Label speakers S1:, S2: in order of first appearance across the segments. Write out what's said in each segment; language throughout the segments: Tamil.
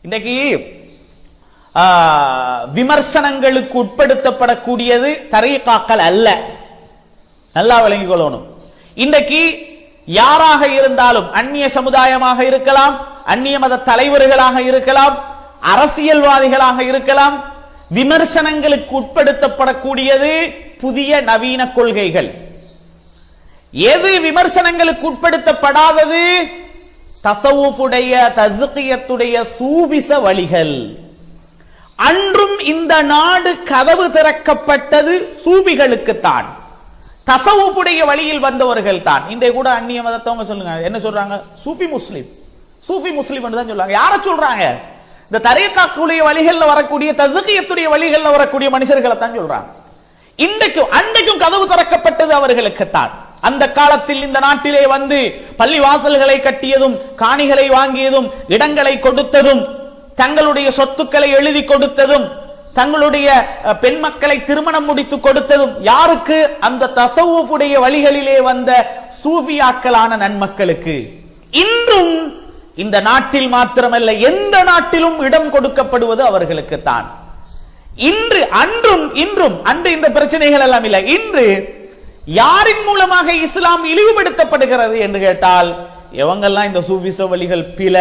S1: இன்னைக்கு விமர்சனங்களுக்கு உட்படுத்தப்படக்கூடியது தரீகாக்கள் அல்ல, நல்லா விளங்கிக் கொள்ளணும். இன்றைக்கு யாராக இருந்தாலும், அந்நிய சமுதாயமாக இருக்கலாம், அந்நிய மத தலைவர்களாக இருக்கலாம், அரசியல்வாதிகளாக இருக்கலாம், விமர்சனங்களுக்கு உட்படுத்தப்படக்கூடியது புதிய நவீன கொள்கைகள். எது விமர்சனங்களுக்கு உட்படுத்தப்படாதது? தஸவுஃபுடைய தஸ்கியத்துடைய சூபிச வழிகள். அன்றும் இந்த நாடு கதவு திறக்கப்பட்டது சூபிகளுக்குத்தான், தஸவுஃபுடைய வழியில் வந்தவர்கள் தான். இன்றைய கூட அந்நிய மதத்தவங்க சொல்லுங்க, என்ன சொல்றாங்க? சூஃபி முஸ்லிம், சூஃபி முஸ்லிம் தான் சொல்றாங்க. யார சொல்றாங்க? இந்த தரீகாக்குடைய வழிகள்ல வரக்கூடிய தஸ்கியத்துடைய வழிகள்ல வரக்கூடிய மனுஷர்களை தான் சொல்றாங்க. இன்றைக்கும் அன்றைக்கும் கதவு திறக்கப்பட்டது அவர்களுக்குத்தான். அந்த காலத்தில் இந்த நாட்டிலே வந்து பள்ளி வாசல்களை கட்டியதும், காணிகளை வாங்கியதும், இடங்களை கொடுத்ததும், தங்களுடைய சொத்துக்களை எழுதி கொடுத்ததும், தங்களுடைய பெண் மக்களை திருமணம் முடித்து கொடுத்ததும் யாருக்கு? அந்த தஸவுஃபுடைய வழிகளிலே வந்த சூஃபியாக்களான நன்மக்களுக்கு. இன்றும் இந்த நாட்டில் மாத்திரமல்ல, எந்த நாட்டிலும் இடம் கொடுக்கப்படுவது அவர்களுக்குத்தான். இன்று அன்றும் இன்றும், அன்று இந்த பிரச்சனைகள் எல்லாம் இல்லை. இன்று யாரின் மூலமாக இஸ்லாம் இழிவுபடுத்தப்படுகிறது என்று கேட்டால், எவங்கெல்லாம் இந்த சூஃபிச வழிகள் பில,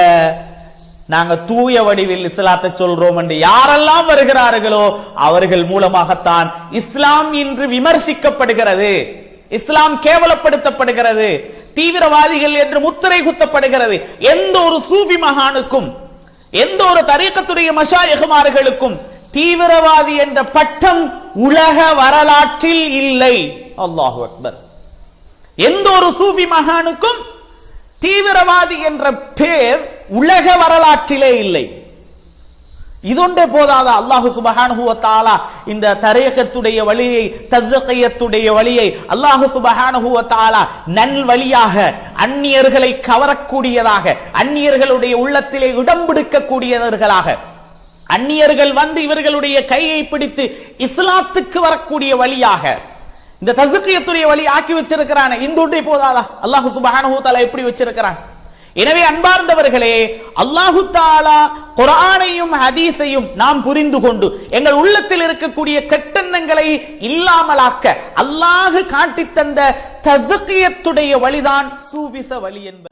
S1: நாங்க தூய வடிவில் இஸ்லாத்தை சொல்றோம் என்று யாரெல்லாம் வருகிறார்களோ அவர்கள் மூலமாகத்தான் இஸ்லாம் இன்று விமர்சிக்கப்படுகிறது, இஸ்லாம் கேவலப்படுத்தப்படுகிறது, தீவிரவாதிகள் என்று முத்திரை குத்தப்படுகிறது. எந்த ஒரு சூஃபி மகானுக்கும், எந்த ஒரு தரீகத்துடைய மஷாயிகுமார்களுக்கும் தீவிரவாதி என்ற பட்டம் உலக வரலாற்றில் இல்லை. அல்லாஹு அக்பர். எந்த ஒரு சூஃபி மகானுக்கும் தீவிரவாதி என்ற பெயர் உலக வரலாற்றிலே இல்லை. இதொன்றே போதாதா? அல்லாஹு சுப்ஹானஹு வ தஆலா இந்த தரீகத்துடைய வழியை, தஸ்கியத்துடைய வழியை அல்லாஹு சுப்ஹானஹு வ தஆலா நல் வழியாக, அந்நியர்களை கவரக்கூடியதாக, அந்நியர்களுடைய உள்ளத்திலே இடம் பிடிக்கக்கூடியவர்களாக, அந்நியர்கள் வந்து இவர்களுடைய கையை பிடித்து இஸ்லாத்துக்கு வரக்கூடிய வழியாக இந்த தஸ்கியத்துடைய வழி ஆக்கி வச்சிருக்கிறான். இந்த ஒன்றே போதாதா? அல்லாஹு சுப்ஹானஹு வ தஆலா எப்படி வச்சிருக்கிறான்? எனவே அன்பார்ந்தவர்களே, அல்லாஹு தஆலா குர்ஆனையும் ஹதீஸையும் நாம் புரிந்து கொண்டு எங்கள் உள்ளத்தில் இருக்கக்கூடிய கெட்டெண்ணங்களை இல்லாமலாக்க அல்லாஹ் காட்டித் தந்த தஸ்கியத்துடைய வழிதான் சூஃபிச வழி என்பது.